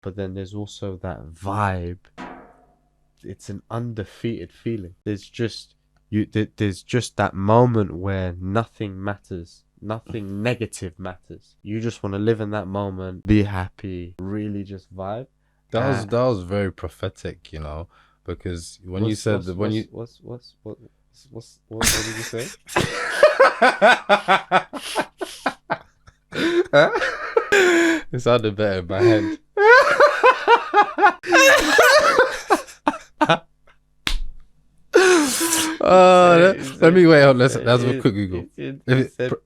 but then there's also that vibe. It's an undefeated feeling. There's just there's just that moment where nothing matters. Nothing negative matters. You just want to live in that moment, be happy, really just vibe. That was very prophetic, you know, because when you said that, when you what did you say? it sounded better in my head. Let me wait on. Let's have a quick Google.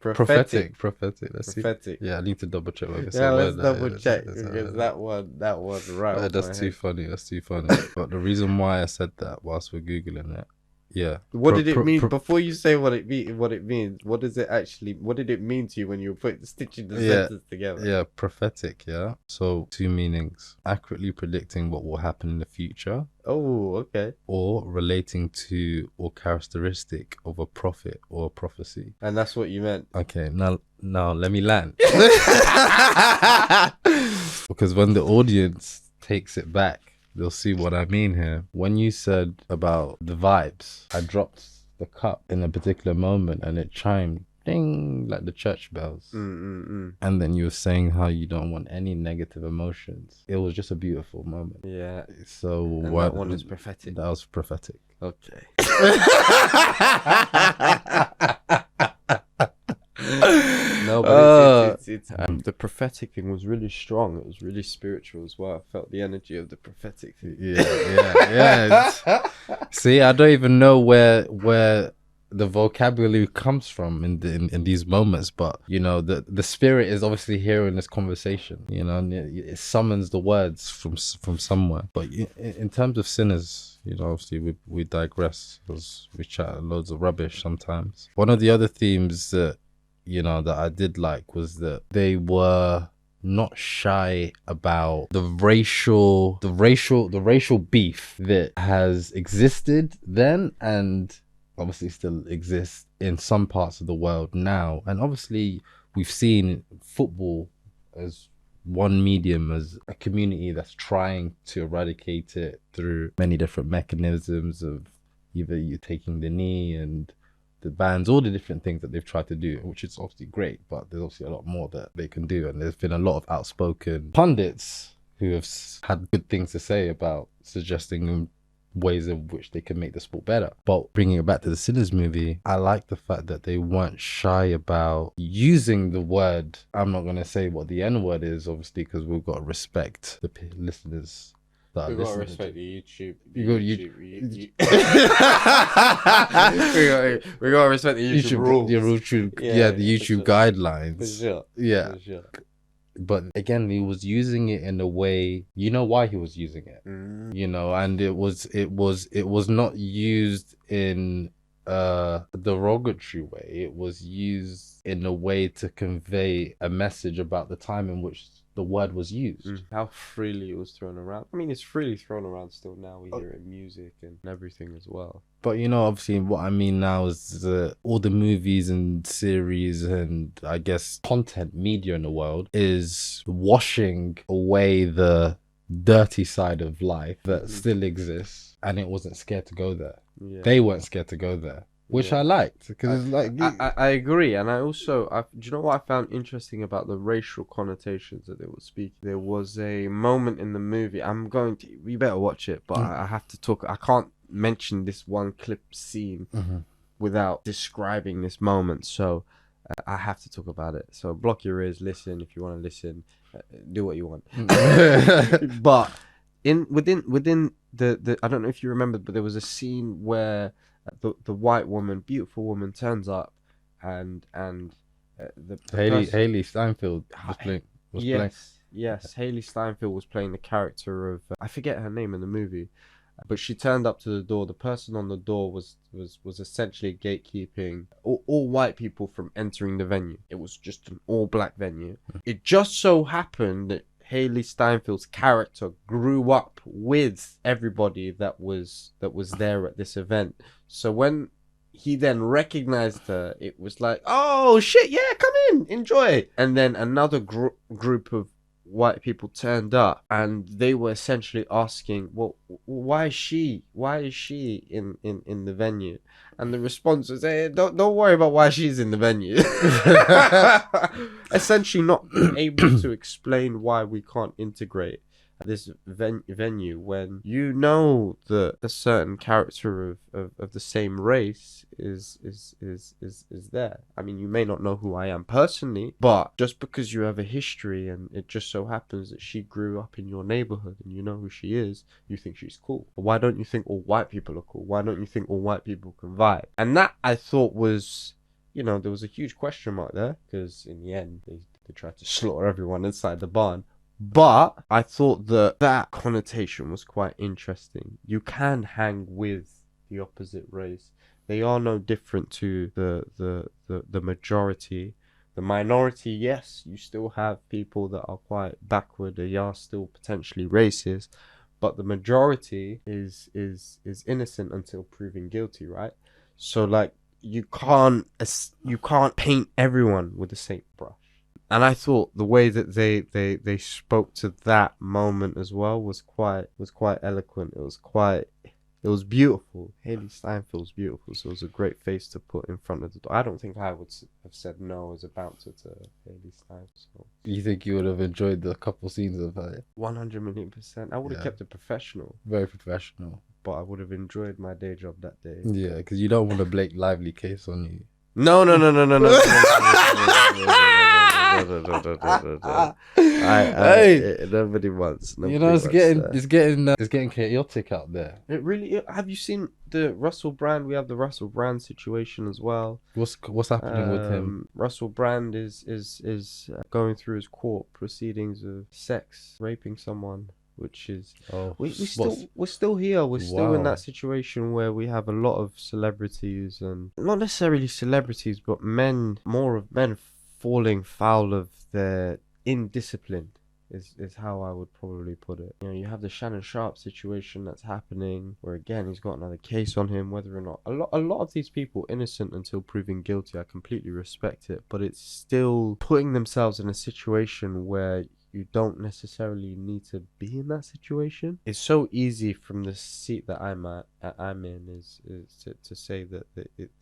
Prophetic. Let's Prophetic. see. Yeah, I need to double check. Yeah, let's double check because that one right. That's too funny. That's too funny. But the reason why I said that whilst we're googling it, yeah. What did it mean before you say what it means? What does it actually? What did it mean to you when you were stitching the sentence together? Yeah, prophetic. Yeah. So 2 meanings: accurately predicting what will happen in the future. Oh, okay. Or relating to or characteristic of a prophet or a prophecy. And that's what you meant. Okay, now let me land. Because when the audience takes it back, they'll see what I mean here. When you said about the vibes, I dropped the cup in a particular moment and it chimed ding like the church bells. And then you were saying how you don't want any negative emotions. It was just a beautiful moment. Yeah. So and that one is prophetic. That was prophetic. Okay. No, but it's the prophetic thing was really strong. It was really spiritual as well. I felt the energy of the prophetic thing. Yeah. See, I don't even know where the vocabulary comes from in these moments, but you know, the spirit is obviously here in this conversation. You know, and it summons the words from somewhere. But in terms of sinners, you know, obviously we digress because we chat loads of rubbish sometimes. One of the other themes that, you know, that I did like was that they were not shy about the racial beef that has existed then and obviously still exists in some parts of the world now. And obviously we've seen football as one medium, as a community that's trying to eradicate it through many different mechanisms of either you taking the knee and the bans, all the different things that they've tried to do, which is obviously great, but there's obviously a lot more that they can do. And there's been a lot of outspoken pundits who have had good things to say about suggesting ways in which they can make the sport better. But bringing it back to the Sinners movie, I like the fact that they weren't shy about using the word. I'm not going to say what the N word is, obviously, because we've got to respect the listeners. We gotta respect the YouTube. We gotta respect the YouTube rules. The YouTube guidelines. For sure. Yeah. For sure. But again, he was using it in a way, you know why he was using it, you know, and it was not used in a derogatory way. It was used in a way to convey a message about the time in which the word was used. How freely it was thrown around. I mean, it's freely thrown around still now. We hear it in music and everything as well. But you know, obviously what I mean now is all the movies and series and I guess content media in the world is washing away the dirty side of life that still exists, and it wasn't scared to go there. They weren't scared to go there, which I liked, because it's like I agree. And I also do you know what I found interesting about the racial connotations that they were speaking? There was a moment in the movie, you better watch it, but I have to talk. I can't mention this one clip scene without describing this moment, so I have to talk about it. So block your ears, listen if you want to listen, do what you want. But within the I don't know if you remember, but there was a scene where the white woman, beautiful woman, turns up and the Haley Steinfield was playing. Yes, Haley Steinfield was playing the character of I forget her name in the movie, but she turned up to the door. The person on the door was essentially gatekeeping all white people from entering the venue. It was just an all black venue. It just so happened that Haley Steinfield's character grew up with everybody that was there at this event. So when he then recognized her, it was like, oh shit, yeah, come in, enjoy. And then another group of white people turned up, and they were essentially asking, well, why is she in the venue? And the response was, hey, don't worry about why she's in the venue. Essentially not being able to explain why we can't integrate this venue when you know that a certain character of the same race is there. I mean, you may not know who I am personally, but just because you have a history and it just so happens that she grew up in your neighborhood and you know who she is, you think she's cool. Why don't you think all white people are cool? Why don't you think all white people can vibe? And that, I thought, was, there was a huge question mark there, because in the end they tried to slaughter everyone inside the barn. But I thought that connotation was quite interesting. You can hang with the opposite race. They are no different to the majority. The minority, yes, you still have people that are quite backward. They are still potentially racist, but the majority is innocent until proven guilty, right? So like you can't paint everyone with the same brush. And I thought the way that they spoke to that moment as well was quite eloquent. It was beautiful. Haley Steinfield's beautiful, so it was a great face to put in front of the door. I don't think I would have said no as a bouncer to Haley Steinfeld. So. You think you would have enjoyed the couple scenes of her? 100,000,000%. I would have kept it professional. Very professional. But I would have enjoyed my day job that day. Yeah, because you don't want a Blake Lively case on you. No. Nobody wants. It's getting chaotic out there. It really. Have you seen the Russell Brand? We have the Russell Brand situation as well. What's happening with him? Russell Brand is going through his court proceedings of sex raping someone. Which is we're still here. We're still in that situation where we have a lot of celebrities, and not necessarily celebrities, but men falling foul of their indiscipline is how I would probably put it. You have the Shannon Sharp situation that's happening, where again he's got another case on him. Whether or not a lot of these people innocent until proven guilty, I completely respect it, but it's still putting themselves in a situation where you don't necessarily need to be in that situation. It's so easy from the seat that I'm in is to say that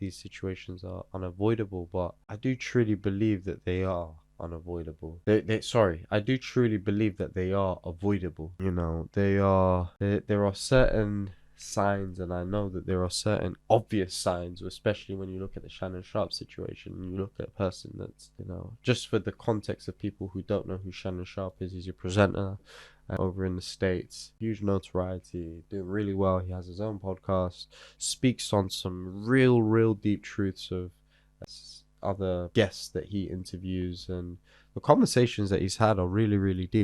these situations are unavoidable, but I do truly believe that they are unavoidable. I do truly believe that they are avoidable. There are certain signs, and I know that there are certain obvious signs, especially when you look at the Shannon Sharp situation and you look at a person that's, just for the context of people who don't know who Shannon Sharp is, he's a presenter over in the States, huge notoriety, doing really well. He has his own podcast, speaks on some real deep truths of other guests that he interviews, and the conversations that he's had are really deep.